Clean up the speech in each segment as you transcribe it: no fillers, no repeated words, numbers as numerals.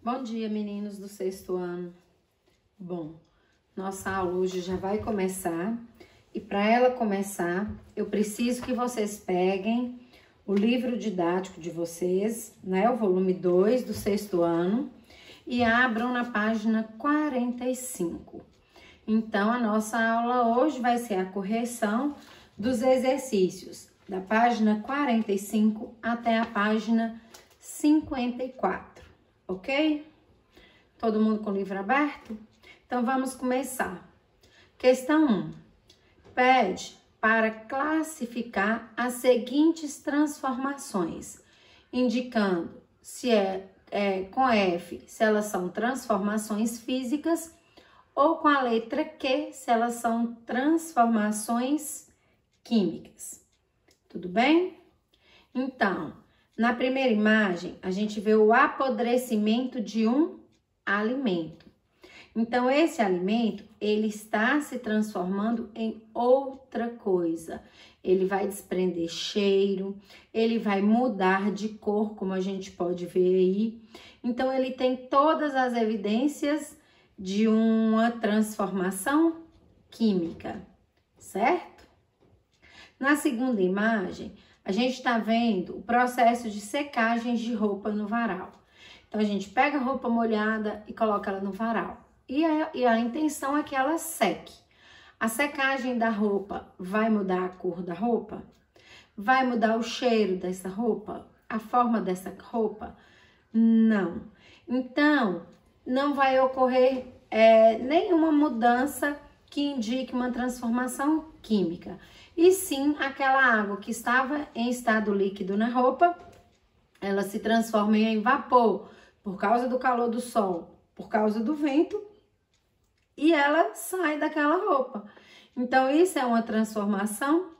Bom dia, meninos do sexto ano. Bom, nossa aula hoje já vai começar e para ela começar, eu preciso que vocês peguem o livro didático de vocês, né, o volume 2 do sexto ano e abram na página 45. Então, a nossa aula hoje vai ser a correção dos exercícios da página 45 até a página 54. Ok? Todo mundo com o livro aberto? Então, vamos começar. Questão 1. Pede para classificar as seguintes transformações, indicando se com F, se elas são transformações físicas, ou com a letra Q, se elas são transformações químicas. Tudo bem? Então, na primeira imagem, a gente vê o apodrecimento de um alimento. Então, esse alimento, ele está se transformando em outra coisa. Ele vai desprender cheiro, ele vai mudar de cor, como a gente pode ver aí. Então, ele tem todas as evidências de uma transformação química, certo? Na segunda imagem, a gente está vendo o processo de secagem de roupa no varal. Então, a gente pega a roupa molhada e coloca ela no varal. E a intenção é que ela seque. A secagem da roupa vai mudar a cor da roupa? Vai mudar o cheiro dessa roupa? A forma dessa roupa? Não. Então, não vai ocorrer nenhuma mudança que indique uma transformação química. E sim, aquela água que estava em estado líquido na roupa, ela se transforma em vapor por causa do calor do sol, por causa do vento, e ela sai daquela roupa. Então, isso é uma transformação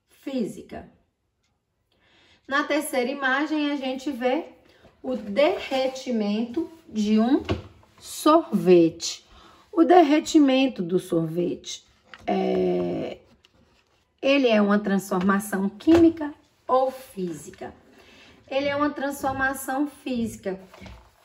física. Na terceira imagem, a gente vê o derretimento de um sorvete. O derretimento do sorvete ele é uma transformação química ou física? Ele é uma transformação física.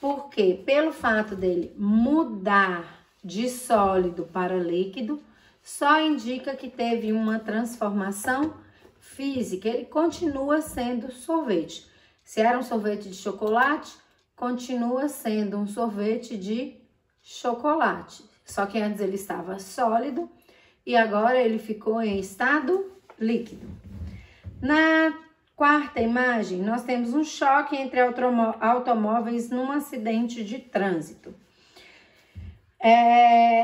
Por quê? Pelo fato dele mudar de sólido para líquido, só indica que teve uma transformação física. Ele continua sendo sorvete. Se era um sorvete de chocolate, continua sendo um sorvete de chocolate. Só que antes ele estava sólido e agora ele ficou em estado líquido. Na quarta imagem, nós temos um choque entre automóveis num acidente de trânsito.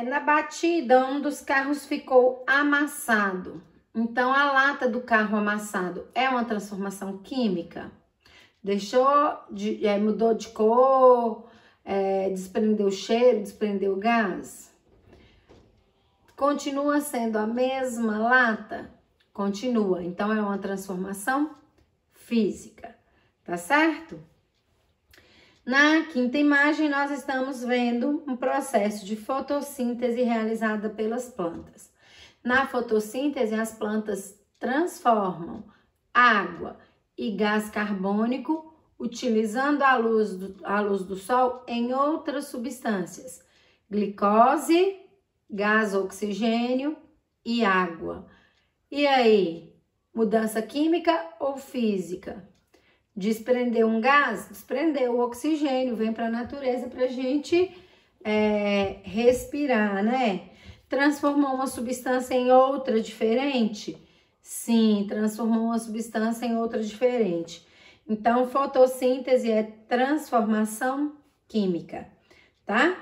Na batida, um dos carros ficou amassado. Então, a lata do carro amassado é uma transformação química? Mudou de cor, desprendeu cheiro, desprendeu gás? Continua sendo a mesma lata? Continua. Então, é uma transformação física, tá certo? Na quinta imagem, nós estamos vendo um processo de fotossíntese realizada pelas plantas. Na fotossíntese, as plantas transformam água e gás carbônico, utilizando a luz do sol em outras substâncias, glicose, gás oxigênio e água. E aí, mudança química ou física? Desprendeu um gás? Desprendeu o oxigênio, vem para a natureza para a gente respirar, né? Transformou uma substância em outra diferente? Sim, transformou uma substância em outra diferente. Então, fotossíntese é transformação química, tá?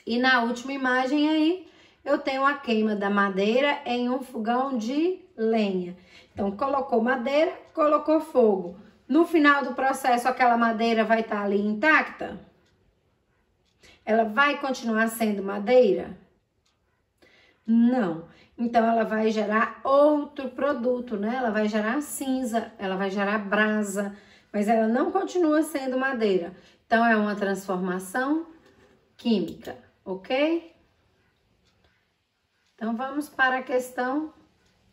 E na última imagem aí, eu tenho a queima da madeira em um fogão de lenha. Então, colocou madeira, colocou fogo. No final do processo, aquela madeira vai estar ali intacta? Ela vai continuar sendo madeira? Não. Então, ela vai gerar outro produto, né? Ela vai gerar cinza, ela vai gerar brasa, mas ela não continua sendo madeira. Então, é uma transformação química, ok? Então, vamos para a questão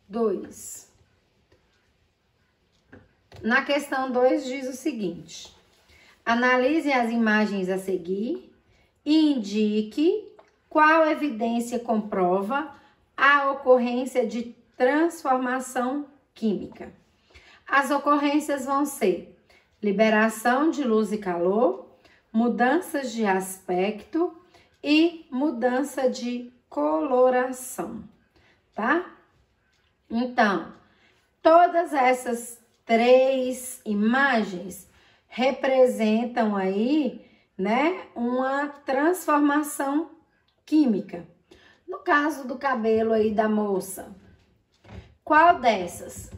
2. Na questão 2 diz o seguinte: Analise as imagens a seguir e indique qual evidência comprova a ocorrência de transformação química. As ocorrências vão ser liberação de luz e calor, mudanças de aspecto e mudança de coloração, tá? Então, todas essas 3 imagens representam aí, né, uma transformação química. No caso do cabelo aí da moça, qual dessas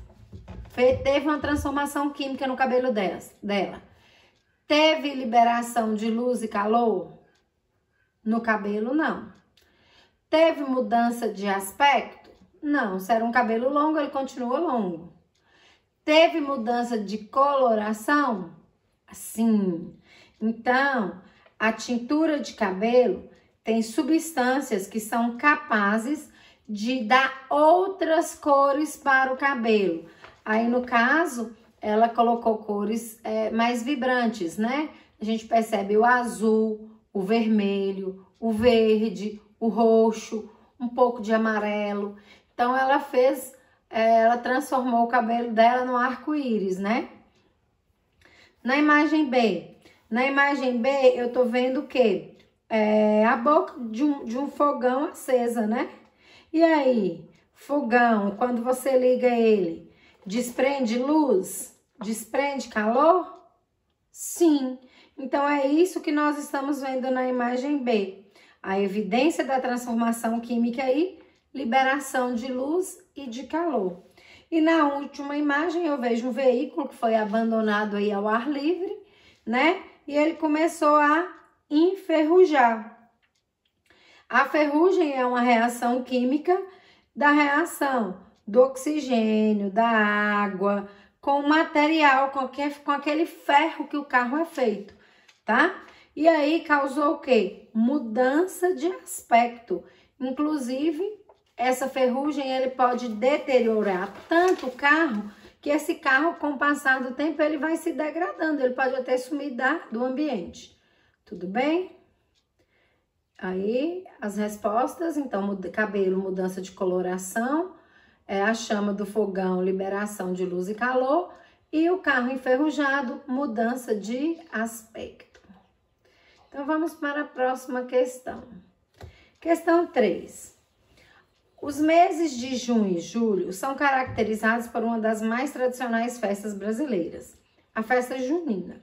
teve uma transformação química no cabelo dela? Teve liberação de luz e calor? No cabelo, não. Teve mudança de aspecto? Não. Se era um cabelo longo, ele continua longo. Teve mudança de coloração? Sim. Então, a tintura de cabelo tem substâncias que são capazes de dar outras cores para o cabelo. Aí, no caso, ela colocou cores mais vibrantes, né? A gente percebe o azul, o vermelho, o verde, o roxo, um pouco de amarelo. Então, ela transformou o cabelo dela no arco-íris, né? Na imagem B, eu tô vendo o quê? A boca de um fogão acesa, né? E aí, fogão, quando você liga ele, desprende luz? Desprende calor? Sim. Então, é isso que nós estamos vendo na imagem B. A evidência da transformação química aí, liberação de luz e de calor. E na última imagem, eu vejo um veículo que foi abandonado aí ao ar livre, né? E ele começou a enferrujar. A ferrugem é uma reação química da reação do oxigênio, da água, com o material, com aquele ferro que o carro é feito, tá? E aí causou o quê? Mudança de aspecto. Inclusive, essa ferrugem ele pode deteriorar tanto o carro que esse carro, com o passar do tempo, ele vai se degradando. Ele pode até sumir do ambiente. Tudo bem? Aí, as respostas, então, cabelo, mudança de coloração, a chama do fogão, liberação de luz e calor, e o carro enferrujado, mudança de aspecto. Então, vamos para a próxima questão. Questão 3. Os meses de junho e julho são caracterizados por uma das mais tradicionais festas brasileiras, a festa junina.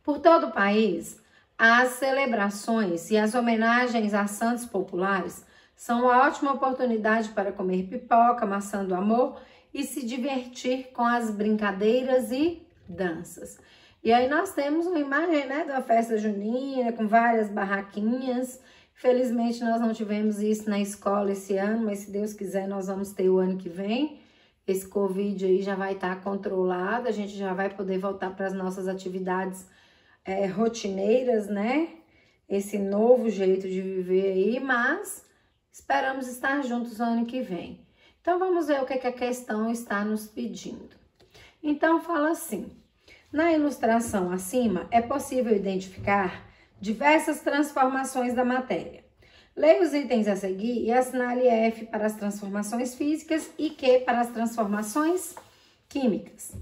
Por todo o país, as celebrações e as homenagens a santos populares são uma ótima oportunidade para comer pipoca, maçã do amor e se divertir com as brincadeiras e danças. E aí nós temos uma imagem, né, da festa junina com várias barraquinhas. Felizmente nós não tivemos isso na escola esse ano, mas se Deus quiser nós vamos ter o ano que vem. Esse Covid aí já vai estar controlado, a gente já vai poder voltar para as nossas atividades rotineiras, né? Esse novo jeito de viver aí, mas esperamos estar juntos no ano que vem. Então, vamos ver o que a questão está nos pedindo. Então, fala assim, na ilustração acima, é possível identificar diversas transformações da matéria. Leia os itens a seguir e assinale F para as transformações físicas e Q para as transformações químicas.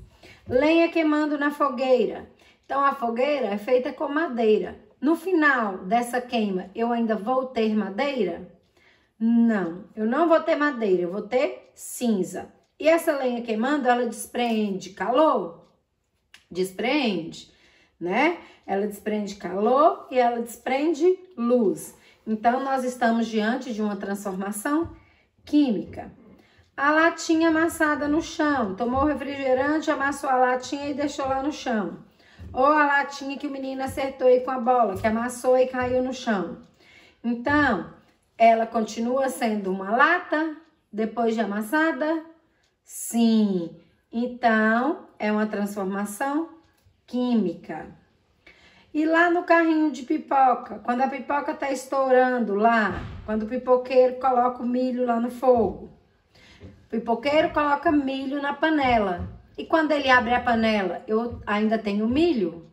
Lenha queimando na fogueira. Então, a fogueira é feita com madeira. No final dessa queima, eu ainda vou ter madeira? Não, eu não vou ter madeira, eu vou ter cinza. E essa lenha queimando, ela desprende calor? Desprende, né? Ela desprende calor e ela desprende luz. Então, nós estamos diante de uma transformação química. A latinha amassada no chão. Tomou refrigerante, amassou a latinha e deixou lá no chão. Ou a latinha que o menino acertou aí com a bola, que amassou e caiu no chão. Então, ela continua sendo uma lata depois de amassada? Sim. Então, é uma transformação química. E lá no carrinho de pipoca, quando a pipoca tá estourando lá, quando o pipoqueiro coloca o milho lá no fogo, o pipoqueiro coloca milho na panela. E quando ele abre a panela, eu ainda tenho milho?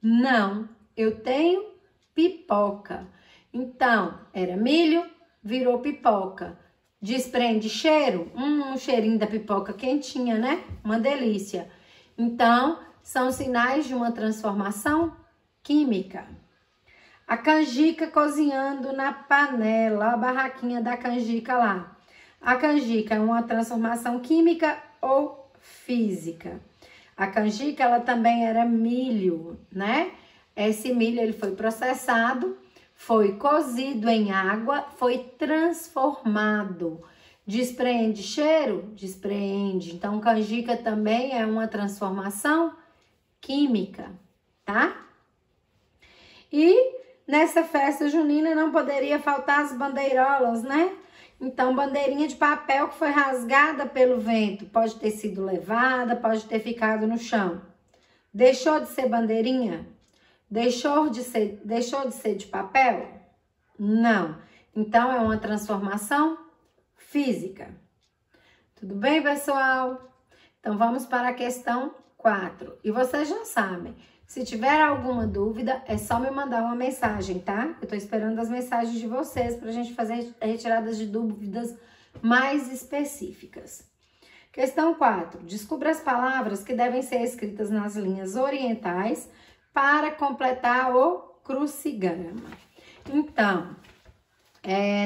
Não, eu tenho pipoca. Então, era milho, virou pipoca. Desprende cheiro? Um cheirinho da pipoca quentinha, né? Uma delícia. Então, são sinais de uma transformação química. A canjica cozinhando na panela, a barraquinha da canjica lá. A canjica é uma transformação química ou física? A canjica, ela também era milho, né? Esse milho, ele foi processado, foi cozido em água, foi transformado. Despreende cheiro? Despreende. Então, canjica também é uma transformação química, tá? E nessa festa junina não poderia faltar as bandeirolas, né? Então, bandeirinha de papel que foi rasgada pelo vento, pode ter sido levada, pode ter ficado no chão. Deixou de ser bandeirinha? Deixou de ser de papel? Não. Então, é uma transformação física. Tudo bem, pessoal? Então, vamos para a questão 4. E vocês já sabem, se tiver alguma dúvida, é só me mandar uma mensagem, tá? Eu tô esperando as mensagens de vocês pra gente fazer retiradas de dúvidas mais específicas. Questão 4. Descubra as palavras que devem ser escritas nas linhas orientais para completar o crucigrama. Então,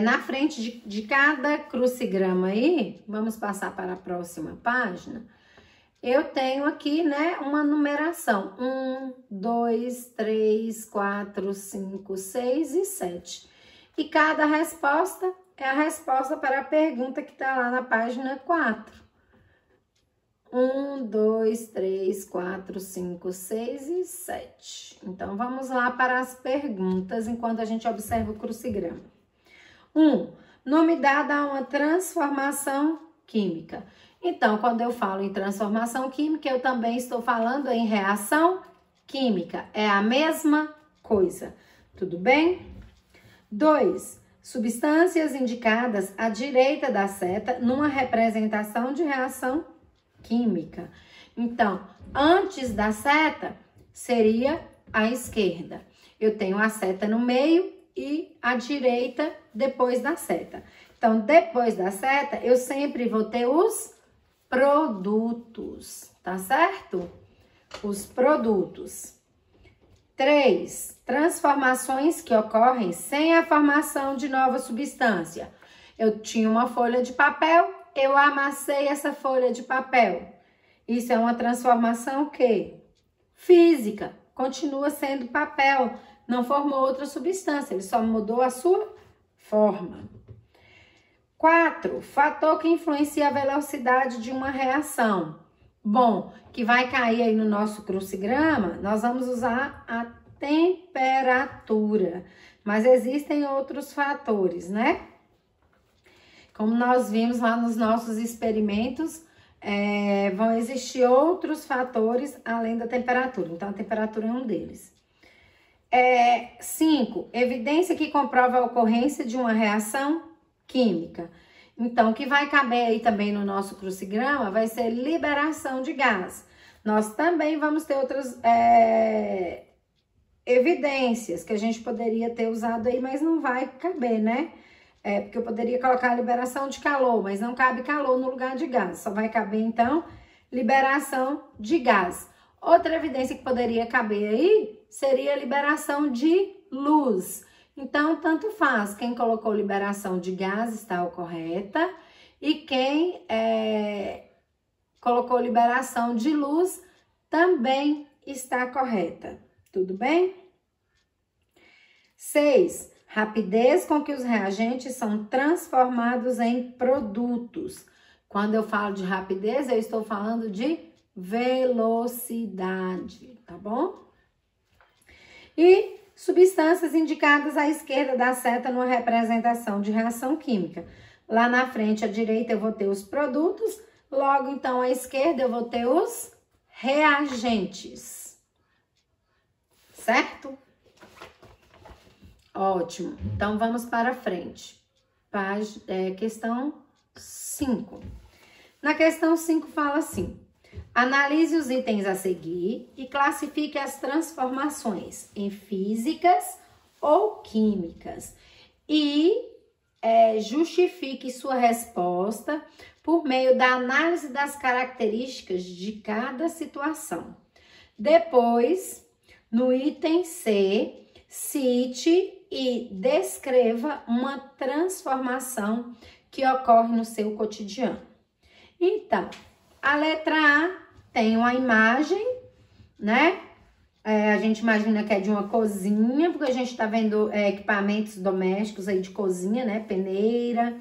na frente de cada crucigrama aí, vamos passar para a próxima página. Eu tenho aqui, né, uma numeração. 1, 2, 3, 4, 5, 6 e 7. E cada resposta é a resposta para a pergunta que está lá na página 4. 1, 2, 3, 4, 5, 6 e 7. Então, vamos lá para as perguntas enquanto a gente observa o crucigrama. 1. Nome dado a uma transformação química. Então, quando eu falo em transformação química, eu também estou falando em reação química. É a mesma coisa. Tudo bem? 2. Substâncias indicadas à direita da seta numa representação de reação química. Então, antes da seta seria a esquerda. Eu tenho a seta no meio e a direita depois da seta. Então, depois da seta, eu sempre vou ter os produtos, tá certo? Os produtos. 3. Transformações que ocorrem sem a formação de nova substância. Eu tinha uma folha de papel, eu amassei essa folha de papel. Isso é uma transformação o quê? Física. Continua sendo papel, não formou outra substância, ele só mudou a sua forma. 4. Fator que influencia a velocidade de uma reação. Bom, que vai cair aí no nosso crucigrama, nós vamos usar a temperatura. Mas existem outros fatores, né? Como nós vimos lá nos nossos experimentos, vão existir outros fatores além da temperatura. Então, a temperatura é um deles. 5. Evidência que comprova a ocorrência de uma reação química. Então, o que vai caber aí também no nosso crucigrama vai ser liberação de gás. Nós também vamos ter outras evidências que a gente poderia ter usado aí, mas não vai caber, né? Porque eu poderia colocar liberação de calor, mas não cabe calor no lugar de gás. Só vai caber, então, liberação de gás. Outra evidência que poderia caber aí seria liberação de luz. Então, tanto faz. Quem colocou liberação de gás está correta e quem colocou liberação de luz também está correta. Tudo bem? 6. Rapidez com que os reagentes são transformados em produtos. Quando eu falo de rapidez, eu estou falando de velocidade, tá bom? E substâncias indicadas à esquerda da seta numa representação de reação química. Lá na frente, à direita, eu vou ter os produtos, logo, então, à esquerda, eu vou ter os reagentes. Certo? Ótimo. Então, vamos para frente. Questão 5. Na questão 5 fala assim: Analise os itens a seguir e classifique as transformações em físicas ou químicas. E justifique sua resposta por meio da análise das características de cada situação. Depois, no item C, cite e descreva uma transformação que ocorre no seu cotidiano. Então, a letra A tem uma imagem, né? A gente imagina que é de uma cozinha, porque a gente tá vendo equipamentos domésticos aí de cozinha, né? Peneira,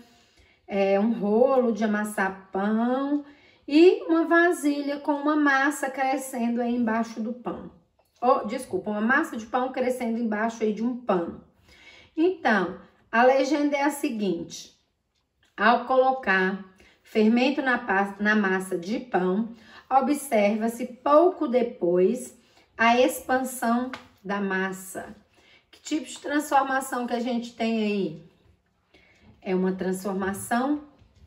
um rolo de amassar pão e uma vasilha com uma massa crescendo aí embaixo do pão. Desculpa, uma massa de pão crescendo embaixo aí de um pano. Então, a legenda é a seguinte: ao colocar fermento na massa de pão, observa-se pouco depois a expansão da massa. Que tipo de transformação que a gente tem aí? É uma transformação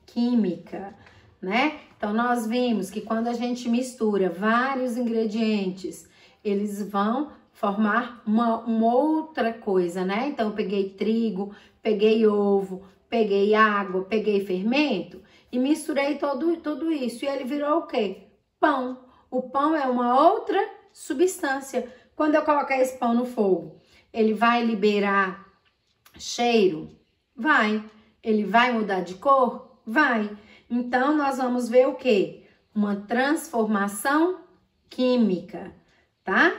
química, né? Então, nós vimos que quando a gente mistura vários ingredientes, eles vão formar uma outra coisa, né? Então, eu peguei trigo, peguei ovo, peguei água, peguei fermento e misturei tudo isso. E ele virou o quê? Pão. O pão é uma outra substância. Quando eu colocar esse pão no fogo, ele vai liberar cheiro? Vai. Ele vai mudar de cor? Vai. Então, nós vamos ver o quê? Uma transformação química, tá?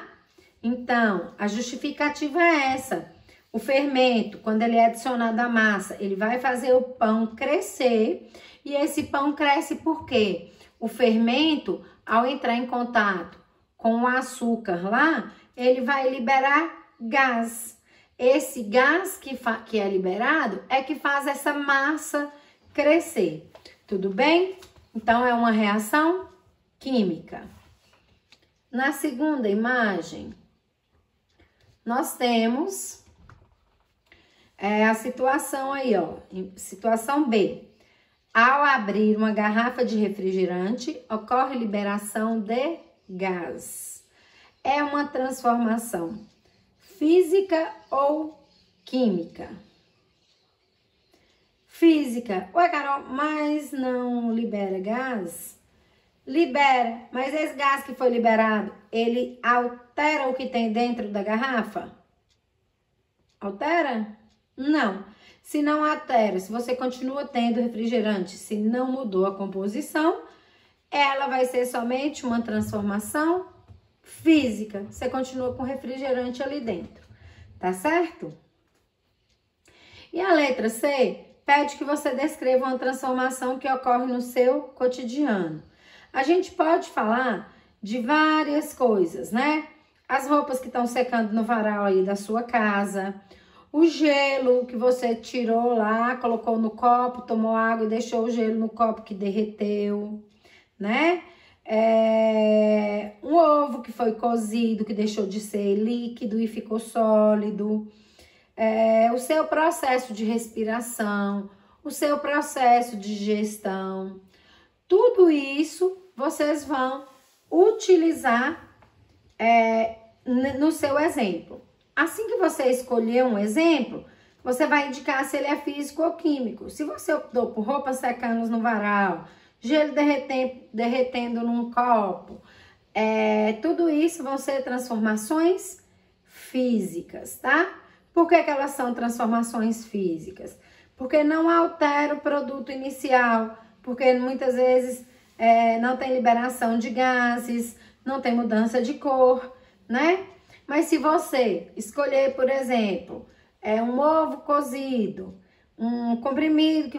Então, a justificativa é essa. O fermento, quando ele é adicionado à massa, ele vai fazer o pão crescer. E esse pão cresce por quê? O fermento, ao entrar em contato com o açúcar lá, ele vai liberar gás. Esse gás que é liberado é que faz essa massa crescer. Tudo bem? Então, é uma reação química. Na segunda imagem, nós temos a situação aí, ó. Situação B. Ao abrir uma garrafa de refrigerante, ocorre liberação de gás. É uma transformação física ou química? Física. Ué, Carol, mas não libera gás? Libera, mas esse gás que foi liberado, ele altera o que tem dentro da garrafa? Altera? Não. Se não altera, se você continua tendo refrigerante, se não mudou a composição, ela vai ser somente uma transformação física. Você continua com refrigerante ali dentro, tá certo? E a letra C pede que você descreva uma transformação que ocorre no seu cotidiano. A gente pode falar de várias coisas, né? As roupas que estão secando no varal aí da sua casa, o gelo que você tirou lá, colocou no copo, tomou água e deixou o gelo no copo que derreteu, né? Um ovo que foi cozido, que deixou de ser líquido e ficou sólido. O seu processo de respiração, o seu processo de digestão. Tudo isso vocês vão utilizar no seu exemplo. Assim que você escolher um exemplo, você vai indicar se ele é físico ou químico. Se você optou por roupas secando no varal, gelo derretendo num copo, tudo isso vão ser transformações físicas, tá? Por que elas são transformações físicas? Porque não altera o produto inicial, porque muitas vezes não tem liberação de gases, não tem mudança de cor, né? Mas se você escolher, por exemplo, um ovo cozido, um comprimido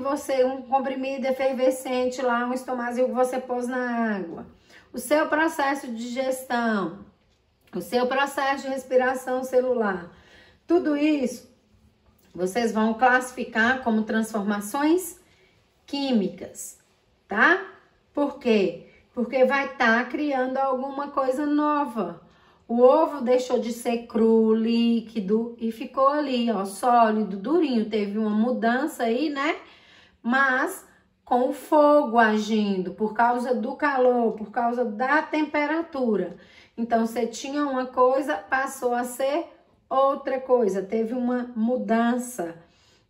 efervescente lá, um estomazil que você pôs na água, o seu processo de digestão, o seu processo de respiração celular, tudo isso vocês vão classificar como transformações químicas, tá? Por quê? Porque vai estar criando alguma coisa nova. O ovo deixou de ser cru, líquido e ficou ali, ó, sólido, durinho. Teve uma mudança aí, né? Mas com o fogo agindo, por causa do calor, por causa da temperatura. Então, você tinha uma coisa, passou a ser outra coisa, teve uma mudança,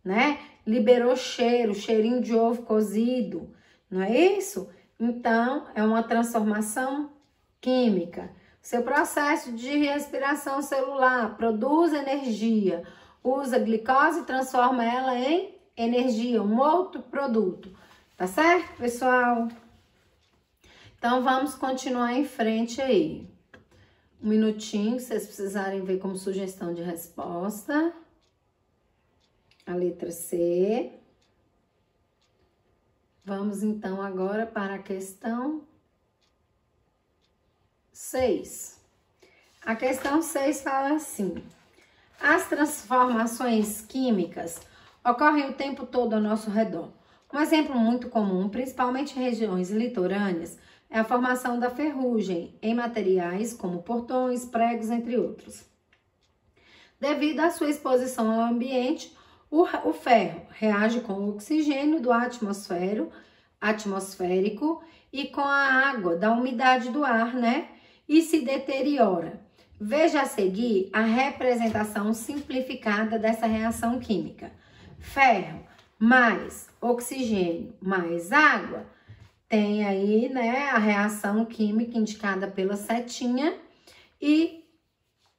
né? Liberou cheiro, cheirinho de ovo cozido, não é isso? Então, é uma transformação química. Seu processo de respiração celular produz energia, usa glicose e transforma ela em energia, um outro produto. Tá certo, pessoal? Então, vamos continuar em frente aí. Um minutinho, se vocês precisarem ver como sugestão de resposta. A letra C. Vamos, então, agora para a questão 6. A questão 6 fala assim: as transformações químicas ocorrem o tempo todo ao nosso redor. Um exemplo muito comum, principalmente em regiões litorâneas, é a formação da ferrugem em materiais como portões, pregos, entre outros. Devido à sua exposição ao ambiente, o ferro reage com o oxigênio do atmosférico e com a água da umidade do ar, né? E se deteriora. Veja a seguir a representação simplificada dessa reação química. Ferro mais oxigênio mais água, tem aí, né, a reação química indicada pela setinha e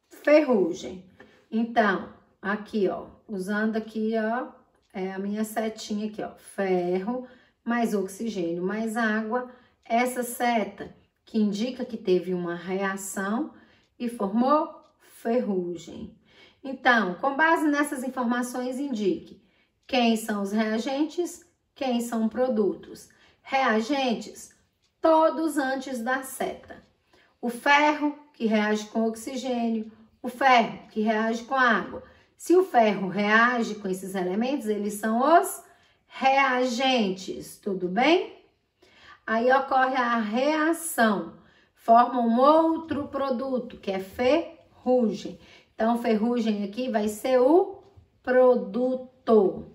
ferrugem. Então, aqui, ó, usando aqui, ó, é a minha setinha aqui, ó, ferro mais oxigênio mais água, essa seta que indica que teve uma reação e formou ferrugem. Então, com base nessas informações, indique quem são os reagentes, quem são produtos. Reagentes, todos antes da seta. O ferro, que reage com oxigênio, o ferro, que reage com água. Se o ferro reage com esses elementos, eles são os reagentes, tudo bem? Aí ocorre a reação, forma um outro produto, que é ferrugem. Então, ferrugem aqui vai ser o produto.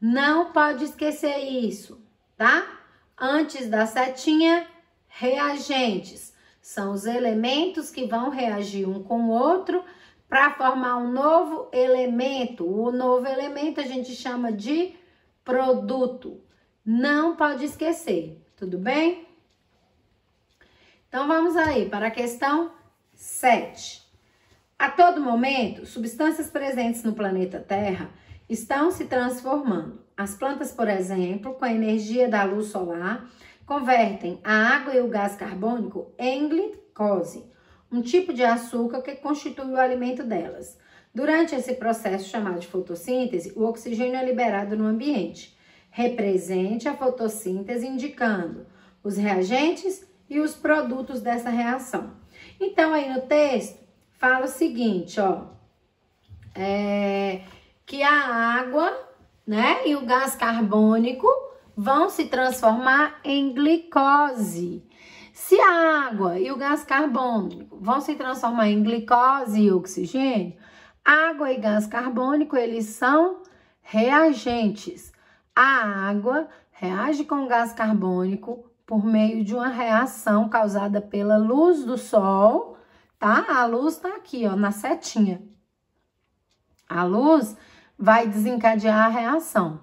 Não pode esquecer isso, tá? Antes da setinha, reagentes. São os elementos que vão reagir um com o outro para formar um novo elemento. O novo elemento a gente chama de produto. Não pode esquecer, tudo bem? Então, vamos aí para a questão 7. A todo momento, substâncias presentes no planeta Terra estão se transformando. As plantas, por exemplo, com a energia da luz solar, convertem a água e o gás carbônico em glicose, um tipo de açúcar que constitui o alimento delas. Durante esse processo chamado de fotossíntese, o oxigênio é liberado no ambiente. Represente a fotossíntese indicando os reagentes e os produtos dessa reação. Então, aí no texto, fala o seguinte, ó, que a água, né, e o gás carbônico vão se transformar em glicose. Se a água e o gás carbônico vão se transformar em glicose e oxigênio, água e gás carbônico, eles são reagentes. A água reage com o gás carbônico por meio de uma reação causada pela luz do sol, tá? A luz tá aqui, ó, na setinha. A luz vai desencadear a reação.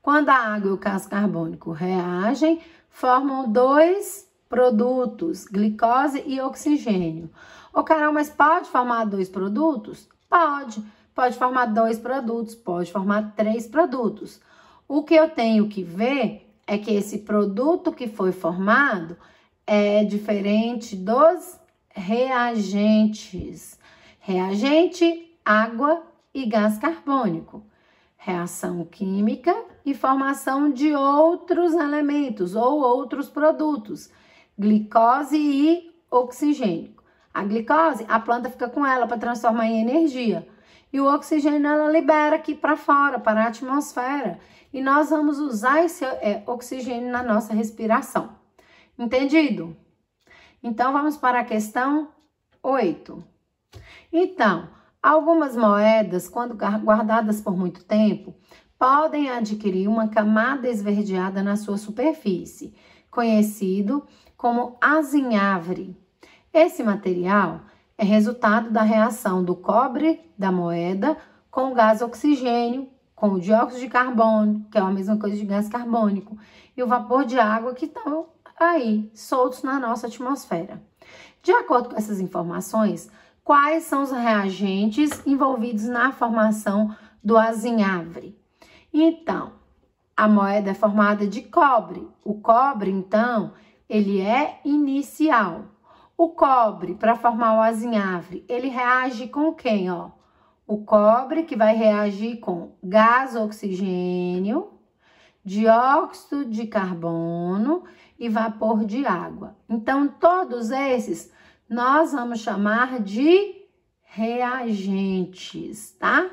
Quando a água e o gás carbônico reagem, formam dois produtos, glicose e oxigênio. Ô, Carol, mas pode formar dois produtos? Pode. Pode formar dois produtos, pode formar três produtos. O que eu tenho que ver é que esse produto que foi formado é diferente dos reagentes. Reagente, água e gás carbônico. Reação química e formação de outros elementos ou outros produtos. Glicose e oxigênio. A glicose, a planta fica com ela para transformar em energia. E o oxigênio ela libera aqui para fora, para a atmosfera. E nós vamos usar esse oxigênio na nossa respiração. Entendido? Então, vamos para a questão 8. Então, algumas moedas, quando guardadas por muito tempo, podem adquirir uma camada esverdeada na sua superfície, conhecido como azinhavre. Esse material é resultado da reação do cobre da moeda com o gás oxigênio, com o dióxido de carbono, que é a mesma coisa de gás carbônico, e o vapor de água que estão aí, soltos na nossa atmosfera. De acordo com essas informações, quais são os reagentes envolvidos na formação do azinhavre? Então, a moeda é formada de cobre. O cobre, então, ele é inicial. O cobre, para formar o azinhavre, ele reage com quem, ó? O cobre que vai reagir com gás oxigênio, dióxido de carbono e vapor de água. Então, todos esses nós vamos chamar de reagentes, tá?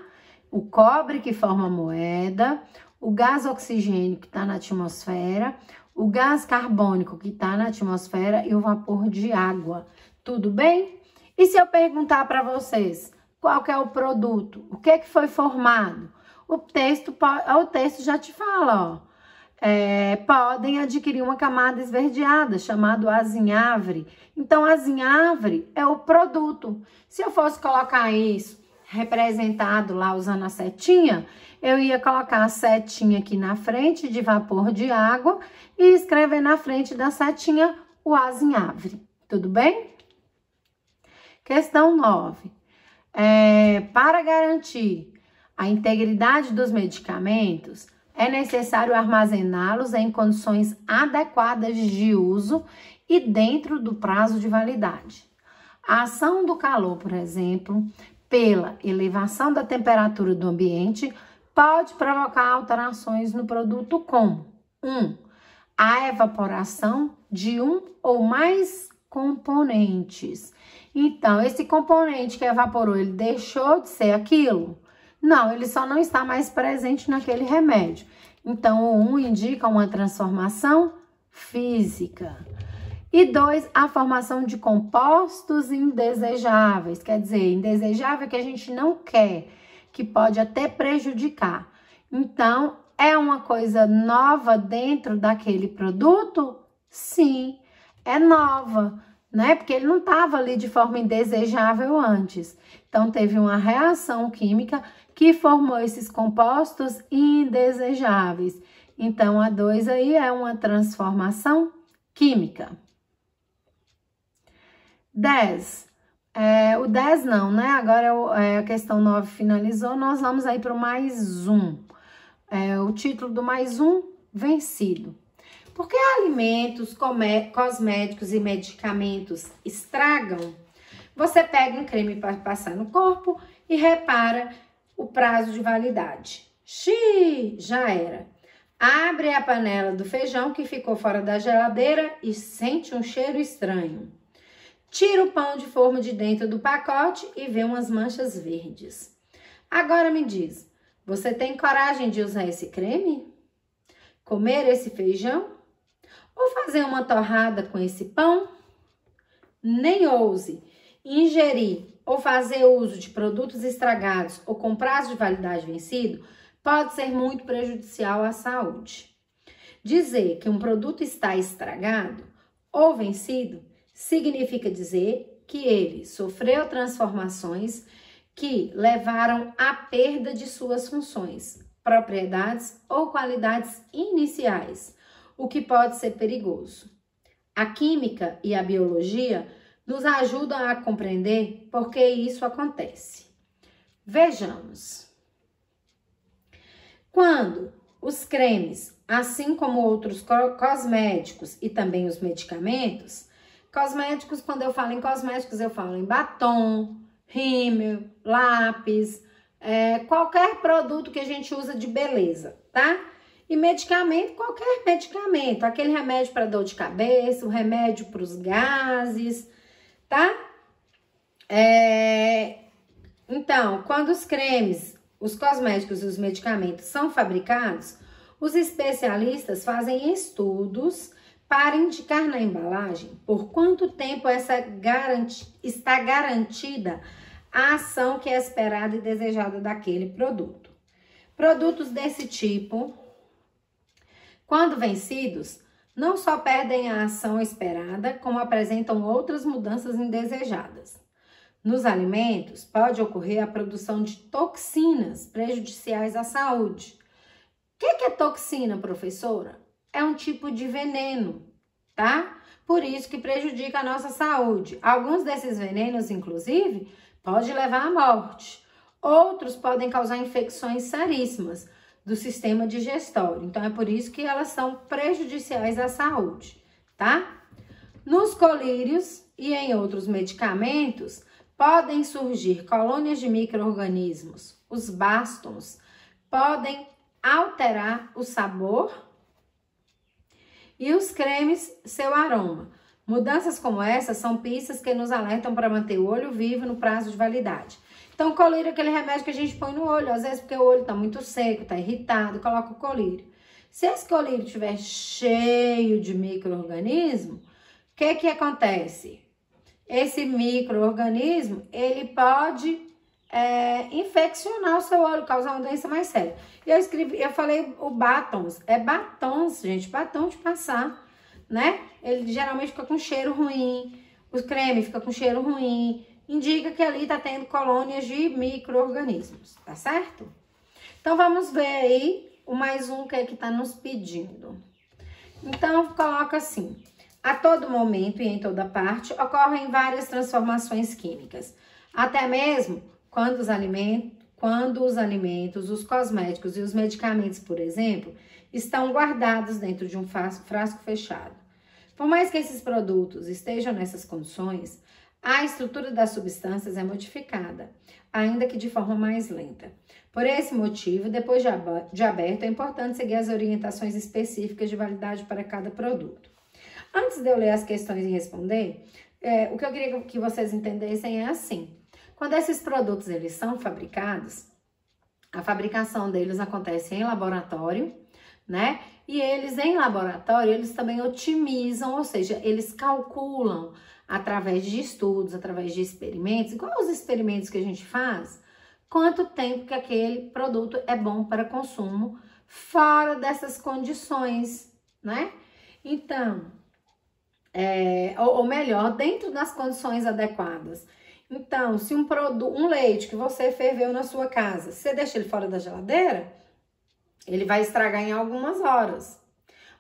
O cobre que forma a moeda, o gás oxigênio que está na atmosfera, o gás carbônico que está na atmosfera e o vapor de água. Tudo bem? E se eu perguntar para vocês qual que é o produto, o que foi formado? O texto já te fala, ó. Podem adquirir uma camada esverdeada, chamado azinhavre. Então, azinhavre é o produto. Se eu fosse colocar isso representado lá usando a setinha, eu ia colocar a setinha aqui na frente de vapor de água e escrever na frente da setinha o azinhavre. Tudo bem? Questão 9. Para garantir a integridade dos medicamentos, é necessário armazená-los em condições adequadas de uso e dentro do prazo de validade. A ação do calor, por exemplo, pela elevação da temperatura do ambiente, pode provocar alterações no produto como 1. A evaporação de um ou mais componentes. Então, esse componente que evaporou, ele deixou de ser aquilo? Não, ele só não está mais presente naquele remédio. Então, o 1 indica uma transformação física. E 2, a formação de compostos indesejáveis. Quer dizer, indesejável é que a gente não quer, que pode até prejudicar. Então, é uma coisa nova dentro daquele produto? Sim, é nova, né? Porque ele não estava ali de forma indesejável antes. Então, teve uma reação química que formou esses compostos indesejáveis. Então, a 2 aí é uma transformação química. 10. O 10 não, né? Agora a questão 9 finalizou, nós vamos aí para o mais um. O título do mais um, vencido. Por que alimentos, cosméticos e medicamentos estragam? Você pega um creme para passar no corpo e repara o prazo de validade. Xiii, já era. Abre a panela do feijão que ficou fora da geladeira e sente um cheiro estranho. Tira o pão de forma de dentro do pacote e vê umas manchas verdes. Agora me diz, você tem coragem de usar esse creme? Comer esse feijão? Ou fazer uma torrada com esse pão? Nem ouse ingerir ou fazer uso de produtos estragados ou com prazo de validade vencido pode ser muito prejudicial à saúde. Dizer que um produto está estragado ou vencido significa dizer que ele sofreu transformações que levaram à perda de suas funções, propriedades ou qualidades iniciais, o que pode ser perigoso. A química e a biologia nos ajudam a compreender por que isso acontece. Vejamos. Quando os cremes, assim como outros cosméticos e também os medicamentos, cosméticos, quando eu falo em cosméticos, eu falo em batom, rímel, lápis, qualquer produto que a gente usa de beleza, tá? E medicamento, qualquer medicamento, aquele remédio para dor de cabeça, o remédio para os gases, tá? Então, quando os cremes, os cosméticos e os medicamentos são fabricados, os especialistas fazem estudos para indicar na embalagem por quanto tempo está garantida a ação que é esperada e desejada daquele produto. Produtos desse tipo, quando vencidos, não só perdem a ação esperada, como apresentam outras mudanças indesejadas. Nos alimentos, pode ocorrer a produção de toxinas prejudiciais à saúde. O que é toxina, professora? É um tipo de veneno, tá? Por isso que prejudica a nossa saúde. Alguns desses venenos, inclusive, pode levar à morte. Outros podem causar infecções seríssimas do sistema digestório. Então, é por isso que elas são prejudiciais à saúde, tá? Nos colírios e em outros medicamentos, podem surgir colônias de micro-organismos. Os bastons podem alterar o sabor e os cremes seu aroma. Mudanças como essas são pistas que nos alertam para manter o olho vivo no prazo de validade. Então, o colírio é aquele remédio que a gente põe no olho, às vezes porque o olho está muito seco, está irritado, coloca o colírio. Se esse colírio estiver cheio de micro-organismo, o que acontece? Esse micro-organismo, ele pode infeccionar o seu olho, causar uma doença mais séria. E eu falei o batons, é batons, gente, batom de passar, né? Ele geralmente fica com cheiro ruim, o creme fica com cheiro ruim, indica que ali tá tendo colônias de micro-organismos, tá certo? Então, vamos ver aí o mais um que tá nos pedindo. Então, coloca assim: a todo momento e em toda parte ocorrem várias transformações químicas, até mesmo quando os alimentos, os cosméticos e os medicamentos, por exemplo, estão guardados dentro de um frasco fechado. Por mais que esses produtos estejam nessas condições, a estrutura das substâncias é modificada, ainda que de forma mais lenta. Por esse motivo, depois de aberto, é importante seguir as orientações específicas de validade para cada produto. Antes de eu ler as questões e responder, o que eu queria que vocês entendessem é assim: quando esses produtos eles são fabricados, a fabricação deles acontece em laboratório, né? E eles em laboratório, eles também otimizam, ou seja, eles calculam através de estudos, através de experimentos, igual os experimentos que a gente faz, quanto tempo que aquele produto é bom para consumo fora dessas condições, né? Então, ou melhor, dentro das condições adequadas. Então, se um leite que você ferveu na sua casa, você deixa ele fora da geladeira, ele vai estragar em algumas horas.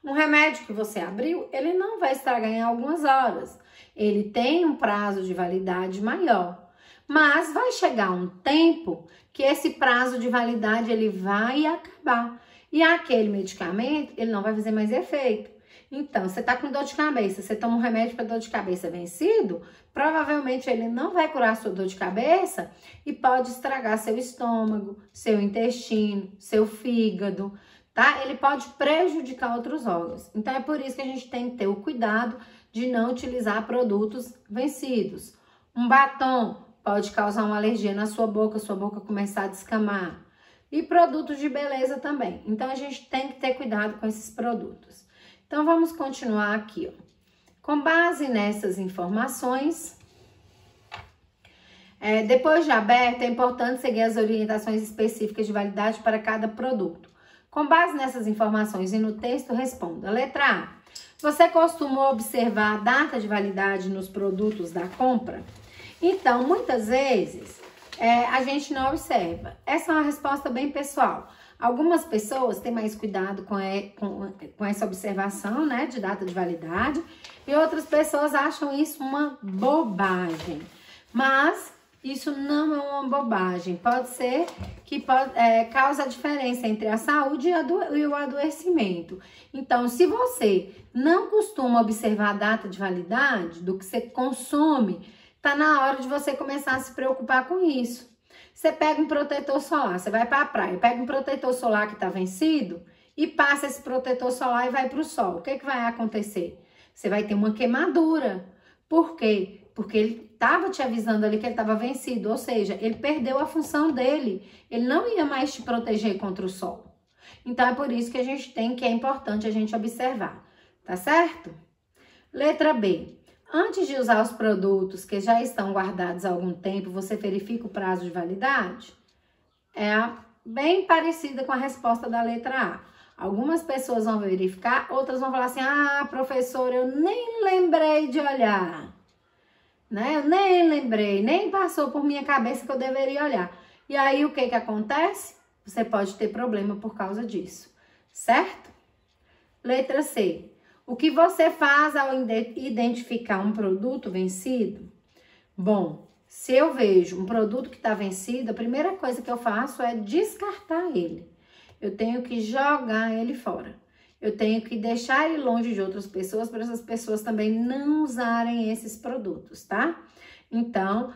Um remédio que você abriu, ele não vai estragar em algumas horas. Ele tem um prazo de validade maior. Mas vai chegar um tempo que esse prazo de validade ele vai acabar. E aquele medicamento, ele não vai fazer mais efeito. Então, você tá com dor de cabeça, você toma um remédio para dor de cabeça vencido, provavelmente ele não vai curar a sua dor de cabeça e pode estragar seu estômago, seu intestino, seu fígado, tá? Ele pode prejudicar outros órgãos. Então, é por isso que a gente tem que ter o cuidado de não utilizar produtos vencidos. Um batom pode causar uma alergia na sua boca começar a descamar. E produtos de beleza também. Então, a gente tem que ter cuidado com esses produtos. Então, vamos continuar aqui, ó. Com base nessas informações, depois de aberto, é importante seguir as orientações específicas de validade para cada produto. Com base nessas informações e no texto, responda. Letra A. Você costuma observar a data de validade nos produtos da compra? Então, muitas vezes, a gente não observa. Essa é uma resposta bem pessoal. Algumas pessoas têm mais cuidado com essa observação, né, de data de validade, e outras pessoas acham isso uma bobagem. Mas isso não é uma bobagem. Pode ser que cause a diferença entre a saúde e o adoecimento. Então, se você não costuma observar a data de validade do que você consome, tá na hora de você começar a se preocupar com isso. Você pega um protetor solar, você vai para a praia, pega um protetor solar que está vencido e passa esse protetor solar e vai para o sol. O que vai acontecer? Você vai ter uma queimadura. Por quê? Porque ele estava te avisando ali que ele estava vencido, ou seja, ele perdeu a função dele. Ele não ia mais te proteger contra o sol. Então, é por isso que é importante a gente observar, tá certo? Letra B. Antes de usar os produtos que já estão guardados há algum tempo, você verifica o prazo de validade? É a bem parecida com a resposta da letra A. Algumas pessoas vão verificar, outras vão falar assim, ah, professora, eu nem lembrei de olhar, né? Eu nem lembrei, nem passou por minha cabeça que eu deveria olhar. E aí, o que que acontece? Você pode ter problema por causa disso, certo? Letra C. O que você faz ao identificar um produto vencido? Bom, se eu vejo um produto que está vencido, a primeira coisa que eu faço é descartar ele. Eu tenho que jogar ele fora. Eu tenho que deixar ele longe de outras pessoas, para essas pessoas também não usarem esses produtos, tá? Então,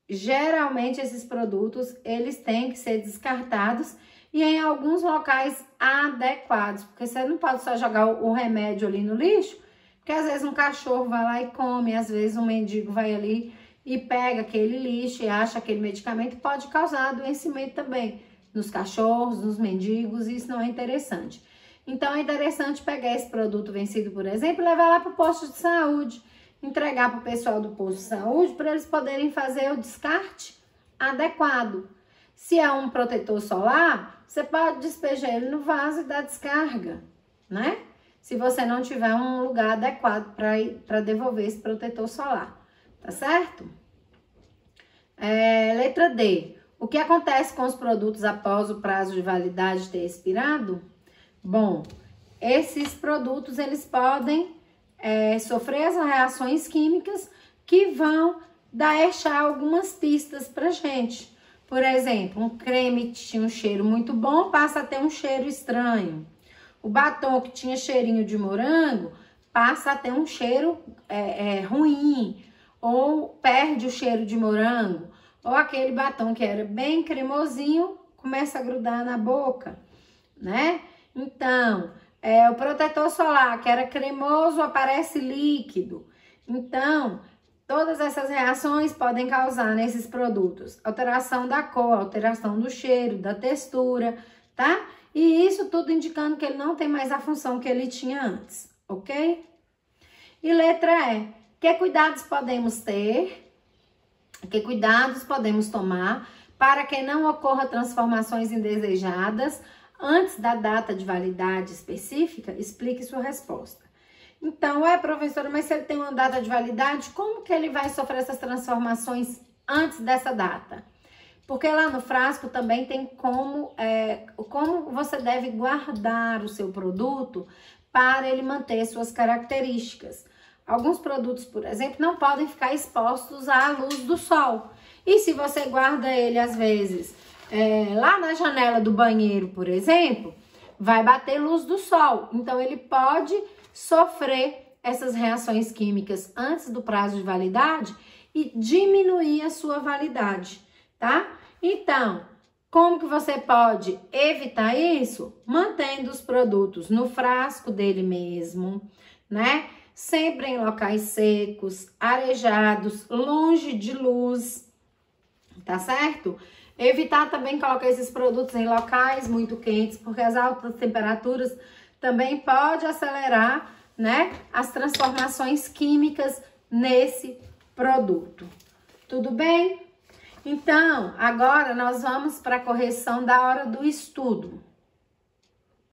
geralmente esses produtos, eles têm que ser descartados e em alguns locais adequados, porque você não pode só jogar o remédio ali no lixo, porque às vezes um cachorro vai lá e come, às vezes um mendigo vai ali e pega aquele lixo e acha aquele medicamento, pode causar adoecimento também nos cachorros, nos mendigos, e isso não é interessante. Então é interessante pegar esse produto vencido, por exemplo, e levar lá para o posto de saúde, entregar para o pessoal do posto de saúde para eles poderem fazer o descarte adequado. Se é um protetor solar, você pode despejar ele no vaso e dar descarga, né? Se você não tiver um lugar adequado para devolver esse protetor solar, tá certo? Letra D. O que acontece com os produtos após o prazo de validade ter expirado? Bom, esses produtos, eles podem sofrer as reações químicas que vão deixar algumas pistas pra gente. Por exemplo, um creme que tinha um cheiro muito bom passa a ter um cheiro estranho. O batom que tinha cheirinho de morango passa a ter um cheiro ruim, ou perde o cheiro de morango, ou aquele batom que era bem cremosinho começa a grudar na boca, né? Então, o protetor solar que era cremoso aparece líquido. Então, todas essas reações podem causar nesses produtos alteração da cor, alteração do cheiro, da textura, tá? E isso tudo indicando que ele não tem mais a função que ele tinha antes, ok? E letra E. Que cuidados podemos ter? Que cuidados podemos tomar para que não ocorra transformações indesejadas antes da data de validade específica? Explique sua resposta. Então, professora, mas se ele tem uma data de validade, como que ele vai sofrer essas transformações antes dessa data? Porque lá no frasco também tem como você deve guardar o seu produto para ele manter suas características. Alguns produtos, por exemplo, não podem ficar expostos à luz do sol. E se você guarda ele, às vezes, lá na janela do banheiro, por exemplo, vai bater luz do sol. Então, ele pode sofrer essas reações químicas antes do prazo de validade e diminuir a sua validade, tá? Então, como que você pode evitar isso? Mantendo os produtos no frasco dele mesmo, né? Sempre em locais secos, arejados, longe de luz, tá certo? Evitar também colocar esses produtos em locais muito quentes, porque as altas temperaturas também pode acelerar, né, as transformações químicas nesse produto. Tudo bem? Então, agora nós vamos para a correção da hora do estudo.